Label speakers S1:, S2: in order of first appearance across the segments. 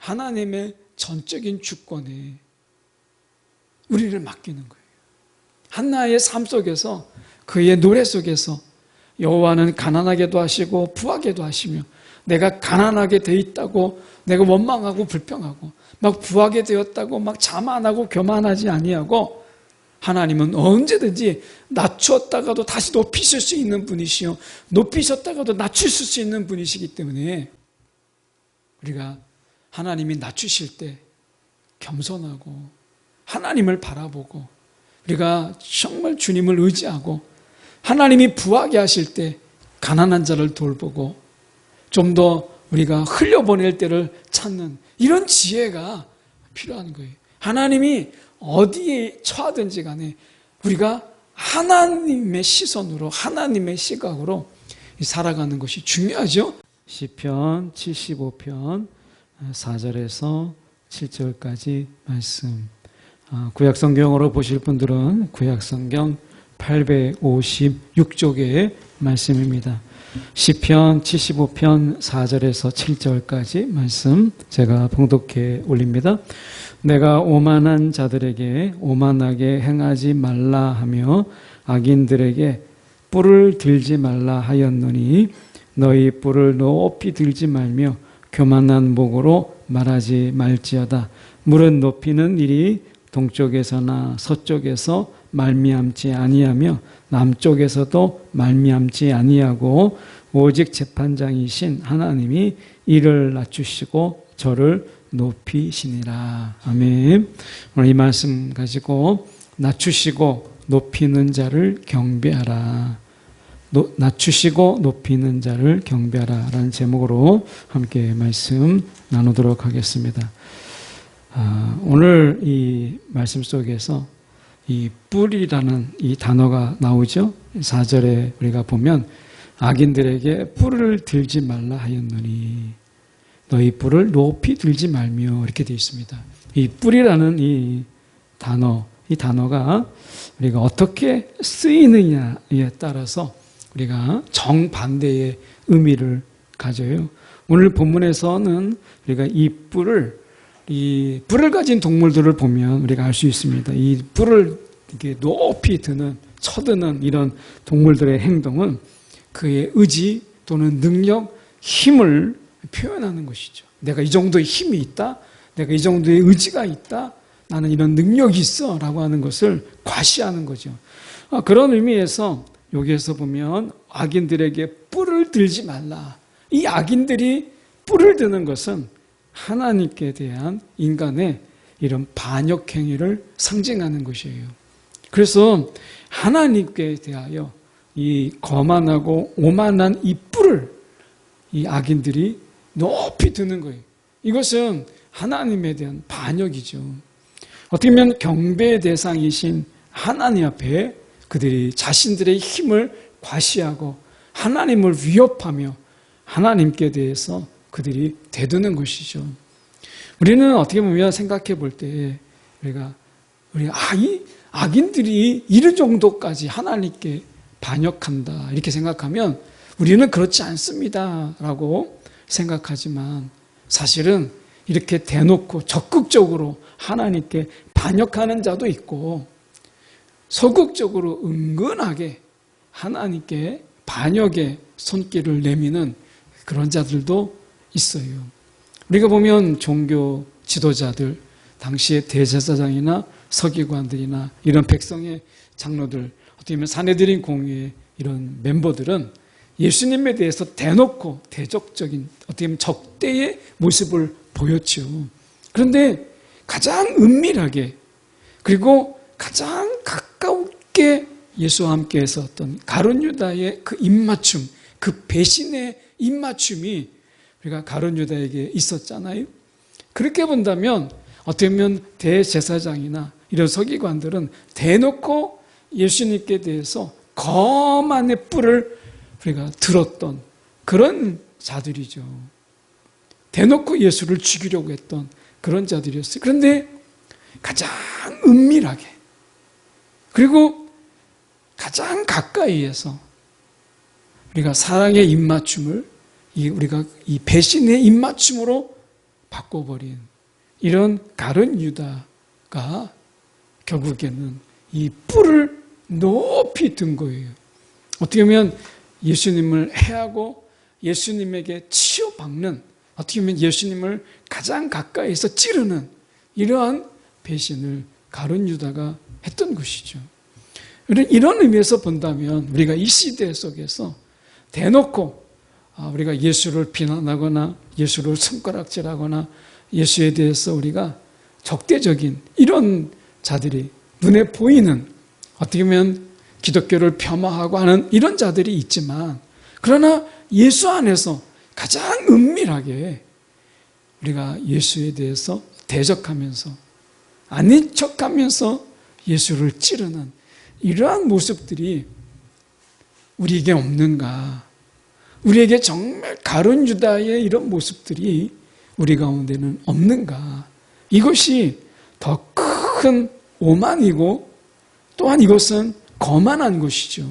S1: 하나님의 전적인 주권에 우리를 맡기는 거예요. 한나의 삶 속에서, 그의 노래 속에서 여호와는 가난하게도 하시고 부하게도 하시며, 내가 가난하게 돼 있다고 내가 원망하고 불평하고 막 부하게 되었다고 막 자만하고 교만하지 아니하고, 하나님은 언제든지 낮추었다가도 다시 높이실 수 있는 분이시요, 높이셨다가도 낮추실 수 있는 분이시기 때문에 우리가 하나님이 낮추실 때 겸손하고 하나님을 바라보고, 우리가 정말 주님을 의지하고, 하나님이 부하게 하실 때 가난한 자를 돌보고 좀 더 우리가 흘려보낼 때를 찾는 이런 지혜가 필요한 거예요. 하나님이 어디에 처하든지 간에 우리가 하나님의 시선으로, 하나님의 시각으로 살아가는 것이 중요하죠. 시편 75편 4절에서 7절까지 말씀, 구약성경으로 보실 분들은 구약성경 856쪽의 말씀입니다. 시편 75편 4절에서 7절까지 말씀 제가 봉독해 올립니다. 내가 오만한 자들에게 오만하게 행하지 말라 하며 악인들에게 뿔을 들지 말라 하였노니, 너희 뿔을 높이 들지 말며 교만한 목으로 말하지 말지어다. 물은 높이는 일이 동쪽에서나 서쪽에서 말미암지 아니하며 남쪽에서도 말미암지 아니하고, 오직 재판장이신 하나님이 이를 낮추시고 저를 높이시니라. 아멘. 오늘 이 말씀 가지고 낮추시고 높이는 자를 경배하라, 낮추시고 높이는 자를 경배하라 라는 제목으로 함께 말씀 나누도록 하겠습니다. 오늘 이 말씀 속에서 이 뿔이라는 이 단어가 나오죠. 4절에 우리가 보면 악인들에게 뿔을 들지 말라 하였노니, 너희 뿔을 높이 들지 말며, 이렇게 되어 있습니다. 이 뿔이라는 이 단어가 우리가 어떻게 쓰이느냐에 따라서 우리가 정반대의 의미를 가져요. 오늘 본문에서는 우리가 이 뿔을 가진 동물들을 보면 우리가 알 수 있습니다. 이 뿔을 이렇게 높이 드는, 쳐드는 이런 동물들의 행동은 그의 의지 또는 능력, 힘을 표현하는 것이죠. 내가 이 정도의 힘이 있다, 내가 이 정도의 의지가 있다, 나는 이런 능력이 있어 라고 하는 것을 과시하는 거죠. 그런 의미에서 여기에서 보면 악인들에게 뿔을 들지 말라. 이 악인들이 뿔을 드는 것은 하나님께 대한 인간의 이런 반역 행위를 상징하는 것이에요. 그래서 하나님께 대하여 이 거만하고 오만한 이 뿔을 이 악인들이 높이 드는 거예요. 이것은 하나님에 대한 반역이죠. 어떻게 보면 경배의 대상이신 하나님 앞에 그들이 자신들의 힘을 과시하고 하나님을 위협하며 하나님께 대해서 그들이 대드는 것이죠. 우리는 어떻게 보면 생각해 볼 때 우리가 이 악인들이 이런 정도까지 하나님께 반역한다 이렇게 생각하면 우리는 그렇지 않습니다 라고 생각하지만, 사실은 이렇게 대놓고 적극적으로 하나님께 반역하는 자도 있고 소극적으로 은근하게 하나님께 반역의 손길을 내미는 그런 자들도 있어요. 우리가 보면 종교 지도자들, 당시의 대제사장이나 서기관들이나 이런 백성의 장로들, 어떻게 보면 산헤드린 공회의 이런 멤버들은 예수님에 대해서 대놓고 대적적인, 어떻게 보면 적대의 모습을 보였죠. 그런데 가장 은밀하게 그리고 가장 가깝게 예수와 함께 했었던 가룟 유다의 그 입맞춤, 그 배신의 입맞춤이 우리가 가룟 유다에게 있었잖아요. 그렇게 본다면 어떻게 보면 대제사장이나 이런 서기관들은 대놓고 예수님께 대해서 거만의 뿔을 우리가 들었던 그런 자들이죠. 대놓고 예수를 죽이려고 했던 그런 자들이었어요. 그런데 가장 은밀하게 그리고 가장 가까이에서 우리가 사랑의 입맞춤을 우리가 이 배신의 입맞춤으로 바꿔버린 이런 가룟 유다가 결국에는 이 뿔을 높이 든 거예요. 어떻게 보면 예수님을 해하고 예수님에게 치워박는, 어떻게 보면 예수님을 가장 가까이서 찌르는 이러한 배신을 가룟 유다가 했던 것이죠. 이런 의미에서 본다면 우리가 이 시대 속에서 대놓고 우리가 예수를 비난하거나 예수를 손가락질하거나 예수에 대해서 우리가 적대적인 이런 자들이 눈에 보이는, 어떻게 보면 기독교를 폄하하고 하는 이런 자들이 있지만, 그러나 예수 안에서 가장 은밀하게 우리가 예수에 대해서 대적하면서 아닌 척하면서 예수를 찌르는 이러한 모습들이 우리에게 없는가? 우리에게 정말 가룟 유다의 이런 모습들이 우리 가운데는 없는가? 이것이 더 큰 오만이고 또한 이것은 거만한 것이죠.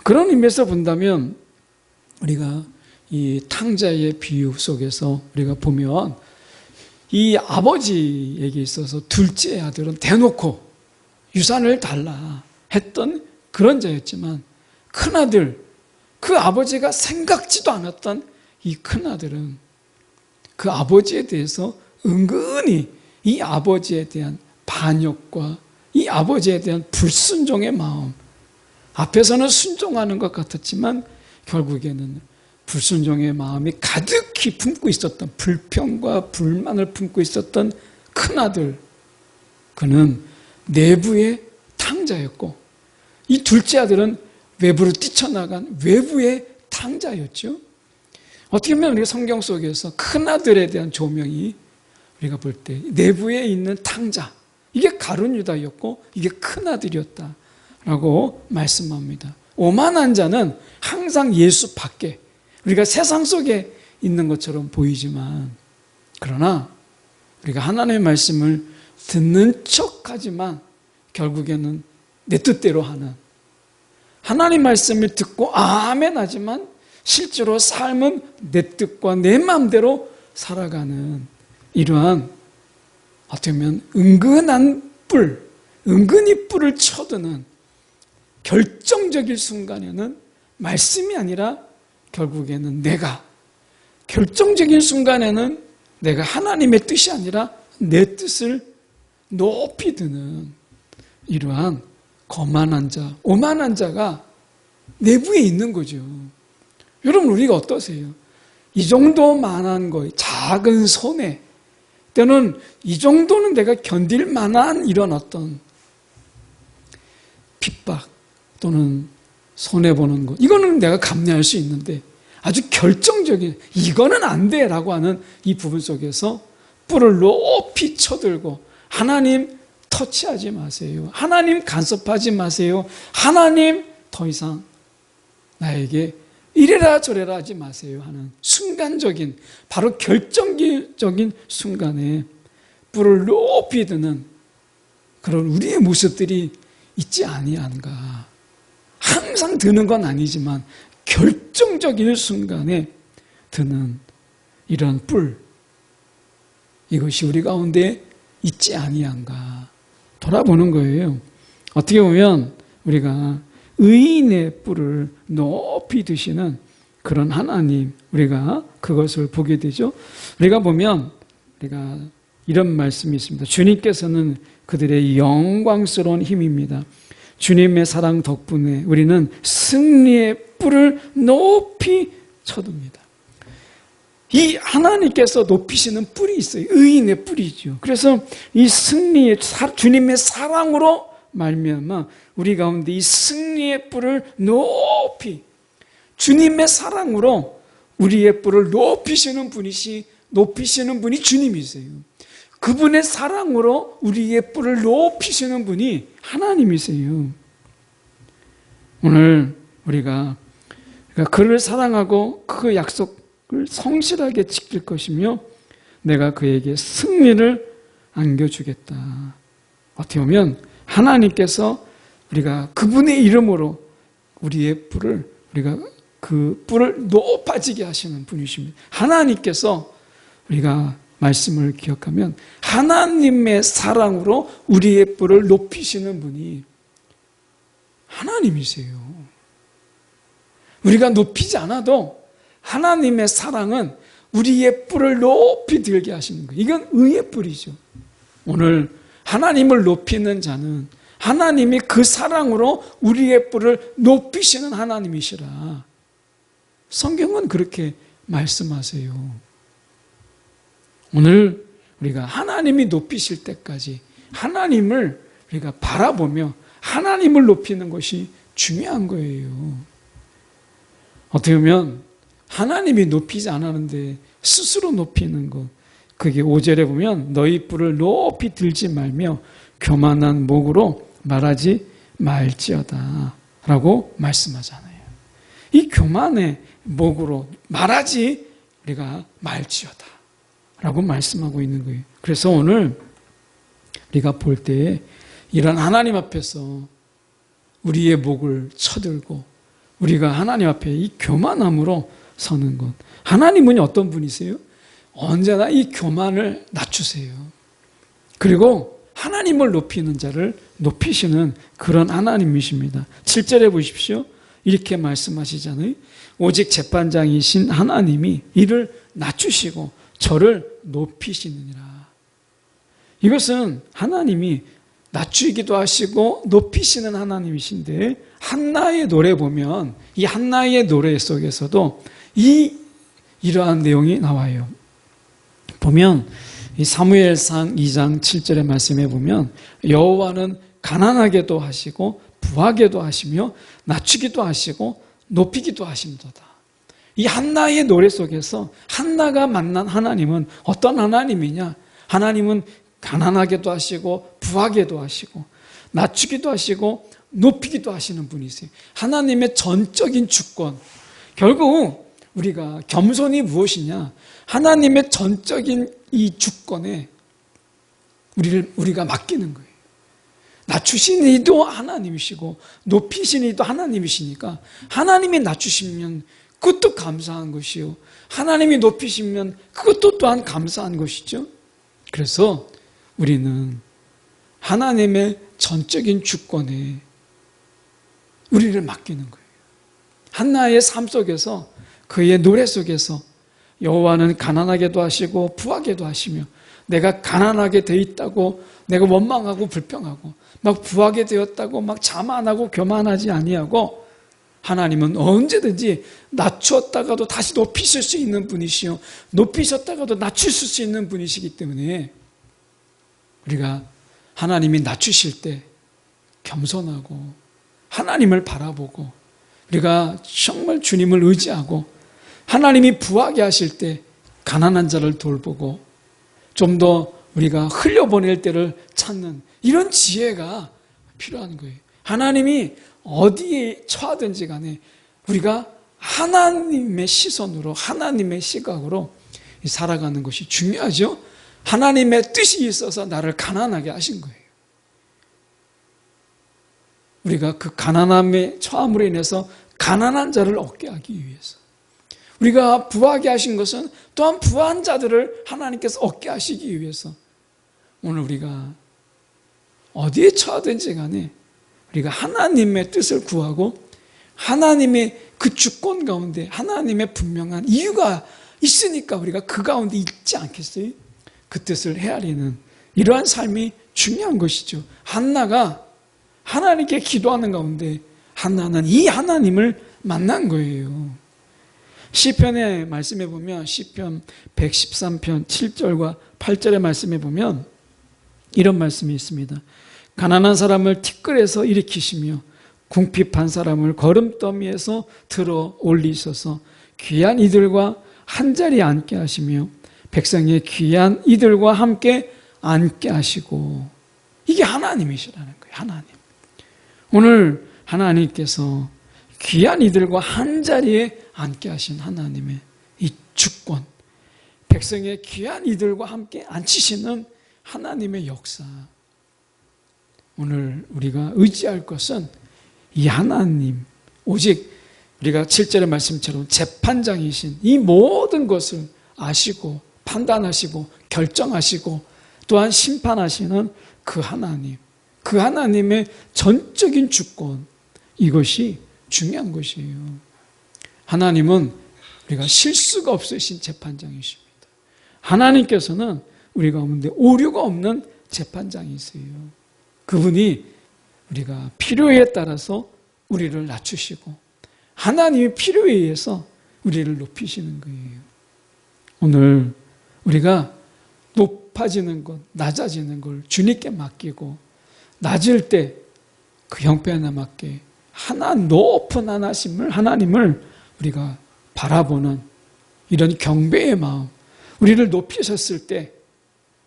S1: 그런 의미에서 본다면 우리가 이 탕자의 비유 속에서 우리가 보면 이 아버지에게 있어서 둘째 아들은 대놓고 유산을 달라 했던 그런 자였지만, 큰아들, 그 아버지가 생각지도 않았던 이 큰아들은 그 아버지에 대해서 은근히 이 아버지에 대한 반역과 이 아버지에 대한 불순종의 마음, 앞에서는 순종하는 것 같았지만 결국에는 불순종의 마음이 가득히 품고 있었던, 불평과 불만을 품고 있었던 큰아들, 그는 내부의 탕자였고 이 둘째 아들은 외부로 뛰쳐나간 외부의 탕자였죠. 어떻게 보면 우리가 성경 속에서 큰아들에 대한 조명이 우리가 볼 때 내부에 있는 탕자, 이게 가룟 유다였고 이게 큰아들이었다라고 말씀합니다. 오만한 자는 항상 예수 밖에, 우리가 세상 속에 있는 것처럼 보이지만, 그러나 우리가 하나님의 말씀을 듣는 척하지만 결국에는 내 뜻대로 하는, 하나님 말씀을 듣고 아멘 하지만 실제로 삶은 내 뜻과 내 마음대로 살아가는 이러한, 어떻게 보면 은근한 뿔, 은근히 뿔을 쳐드는 결정적인 순간에는 말씀이 아니라 결국에는 결정적인 순간에는 내가 하나님의 뜻이 아니라 내 뜻을 높이 드는 이러한 거만한 자, 오만한 자가 내부에 있는 거죠. 여러분, 우리가 어떠세요? 이 정도만한 거, 작은 손해, 때는 이 정도는 내가 견딜 만한 이런 어떤 핍박 또는 손해보는 것, 이거는 내가 감내할 수 있는데 아주 결정적인, 이거는 안 돼 라고 하는 이 부분 속에서 뿔을 높이 쳐들고, 하나님 터치하지 마세요, 하나님 간섭하지 마세요, 하나님 더 이상 나에게 이래라 저래라 하지 마세요 하는 순간적인, 바로 결정적인 순간에 뿔을 높이 드는 그런 우리의 모습들이 있지 아니한가. 항상 드는 건 아니지만 결정적인 순간에 드는 이런 뿔, 이것이 우리 가운데 있지 아니한가 돌아보는 거예요. 어떻게 보면 우리가 의인의 뿔을 높이 드시는 그런 하나님, 우리가 그것을 보게 되죠. 우리가 보면 우리가 이런 말씀이 있습니다. 주님께서는 그들의 영광스러운 힘입니다. 주님의 사랑 덕분에 우리는 승리의 뿔을 높이 쳐둡니다. 이 하나님께서 높이시는 뿔이 있어요. 의인의 뿔이죠. 그래서 이 승리의, 주님의 사랑으로 말미암아 우리 가운데 이 승리의 뿔을 높이, 주님의 사랑으로 우리의 뿔을 높이시는 분이 주님이세요. 그분의 사랑으로 우리의 뿔을 높이시는 분이 하나님이세요. 오늘 우리가 그를 사랑하고 그 약속을 성실하게 지킬 것이며 내가 그에게 승리를 안겨주겠다. 어떻게 보면 하나님께서 우리가 그분의 이름으로 우리의 뿔을, 우리가 그 뿔을 높아지게 하시는 분이십니다. 하나님께서 우리가 말씀을 기억하면 하나님의 사랑으로 우리의 뿔을 높이시는 분이 하나님이세요. 우리가 높이지 않아도 하나님의 사랑은 우리의 뿔을 높이 들게 하시는 거예요. 이건 의의 뿔이죠. 오늘 하나님을 높이는 자는 하나님이 그 사랑으로 우리의 뿔을 높이시는 하나님이시라. 성경은 그렇게 말씀하세요. 오늘 우리가 하나님이 높이실 때까지 하나님을 우리가 바라보며 하나님을 높이는 것이 중요한 거예요. 어떻게 보면 하나님이 높이지 않았는데 스스로 높이는 것, 그게 5절에 보면 너희 뿔을 높이 들지 말며 교만한 목으로 말하지 말지어다 라고 말씀하잖아요. 이 교만의 목으로 말하지 우리가 말지어다 라고 말씀하고 있는 거예요. 그래서 오늘 우리가 볼 때에 이런 하나님 앞에서 우리의 목을 쳐들고 우리가 하나님 앞에 이 교만함으로 서는 것. 하나님은 어떤 분이세요? 언제나 이 교만을 낮추세요. 그리고 하나님을 높이는 자를 높이시는 그런 하나님이십니다. 7절에 보십시오. 이렇게 말씀하시잖아요. 오직 재판장이신 하나님이 이를 낮추시고 저를 높이시느니라. 이것은 하나님이 낮추기도 하시고 높이시는 하나님이신데 한나의 노래 보면 이 한나의 노래 속에서도 이러한 내용이 나와요. 보면 이 사무엘상 2장 7절의 말씀에 보면 여호와는 가난하게도 하시고 부하게도 하시며 낮추기도 하시고 높이기도 하심도다. 이 한나의 노래 속에서 한나가 만난 하나님은 어떤 하나님이냐? 하나님은 가난하게도 하시고 부하게도 하시고 낮추기도 하시고 높이기도 하시는 분이세요. 하나님의 전적인 주권. 결국 우리가 겸손이 무엇이냐? 하나님의 전적인 이 주권에 우리가 맡기는 거예요. 낮추신 이도 하나님이시고 높이신 이도 하나님이시니까 하나님이 낮추시면 그것도 감사한 것이요. 하나님이 높이시면 그것도 또한 감사한 것이죠. 그래서 우리는 하나님의 전적인 주권에 우리를 맡기는 거예요. 한나의 삶 속에서 그의 노래 속에서 여호와는 가난하게도 하시고 부하게도 하시며 내가 가난하게 돼 있다고 내가 원망하고 불평하고 막 부하게 되었다고 막 자만하고 교만하지 아니하고 하나님은 언제든지 낮추었다가도 다시 높이실 수 있는 분이시요 높이셨다가도 낮추실 수 있는 분이시기 때문에 우리가 하나님이 낮추실 때 겸손하고 하나님을 바라보고 우리가 정말 주님을 의지하고 하나님이 부하게 하실 때 가난한 자를 돌보고 좀 더 우리가 흘려보낼 때를 찾는 이런 지혜가 필요한 거예요. 하나님이 어디에 처하든지 간에 우리가 하나님의 시선으로 하나님의 시각으로 살아가는 것이 중요하죠. 하나님의 뜻이 있어서 나를 가난하게 하신 거예요. 우리가 그 가난함에 처함으로 인해서 가난한 자를 얻게 하기 위해서 우리가 부하게 하신 것은 또한 부한 자들을 하나님께서 얻게 하시기 위해서 오늘 우리가 어디에 처하든지 간에 우리가 하나님의 뜻을 구하고 하나님의 그 주권 가운데 하나님의 분명한 이유가 있으니까 우리가 그 가운데 있지 않겠어요? 그 뜻을 헤아리는 이러한 삶이 중요한 것이죠. 한나가 하나님께 기도하는 가운데 한나는 이 하나님을 만난 거예요. 시편의 말씀에 보면 시편 113편 7절과 8절의 말씀에 보면 이런 말씀이 있습니다. 가난한 사람을 티끌에서 일으키시며 궁핍한 사람을 거름더미에서 들어 올리셔서 귀한 이들과 한자리에 앉게 하시며 백성의 귀한 이들과 함께 앉게 하시고 이게 하나님이시라는 거예요. 하나님. 오늘 하나님께서 귀한 이들과 한자리에 앉게 하신 하나님의 이 주권, 백성의 귀한 이들과 함께 앉히시는 하나님의 역사. 오늘 우리가 의지할 것은 이 하나님, 오직 우리가 7절의 말씀처럼 재판장이신 이 모든 것을 아시고 판단하시고 결정하시고 또한 심판하시는 그 하나님, 그 하나님의 전적인 주권, 이것이 중요한 것이에요. 하나님은 우리가 실수가 없으신 재판장이십니다. 하나님께서는 우리 가운데 오류가 없는 재판장이세요. 그분이 우리가 필요에 따라서 우리를 낮추시고 하나님의 필요에 의해서 우리를 높이시는 거예요. 오늘 우리가 높아지는 것, 낮아지는 걸 주님께 맡기고 낮을 때 그 형편에 맞게 높은 하나님을 우리가 바라보는 이런 경배의 마음, 우리를 높이셨을 때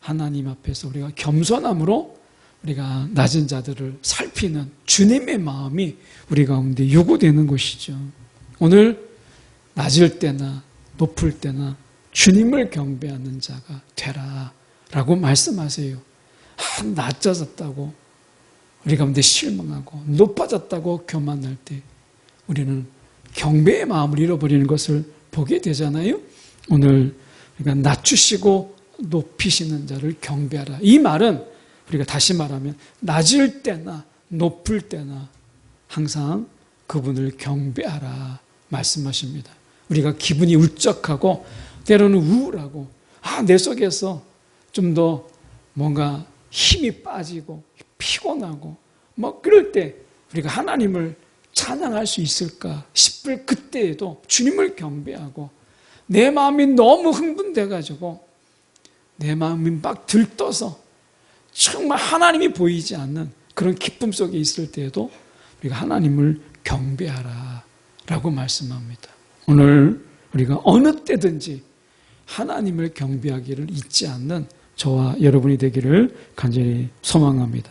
S1: 하나님 앞에서 우리가 겸손함으로 우리가 낮은 자들을 살피는 주님의 마음이 우리 가운데 요구되는 것이죠. 오늘 낮을 때나 높을 때나 주님을 경배하는 자가 되라 라고 말씀하세요. 낮아졌다고 우리 가운데 실망하고 높아졌다고 교만할 때 우리는 경배의 마음을 잃어버리는 것을 보게 되잖아요. 오늘 우리가 낮추시고 높이시는 자를 경배하라. 이 말은 우리가 다시 말하면 낮을 때나 높을 때나 항상 그분을 경배하라 말씀하십니다. 우리가 기분이 울적하고 때로는 우울하고 내 속에서 좀 더 뭔가 힘이 빠지고 피곤하고 그럴 때 우리가 하나님을 찬양할 수 있을까 싶을 그때에도 주님을 경배하고 내 마음이 너무 흥분돼가지고 내 마음이 막 들떠서 정말 하나님이 보이지 않는 그런 기쁨 속에 있을 때에도 우리가 하나님을 경배하라 라고 말씀합니다. 오늘 우리가 어느 때든지 하나님을 경배하기를 잊지 않는 저와 여러분이 되기를 간절히 소망합니다.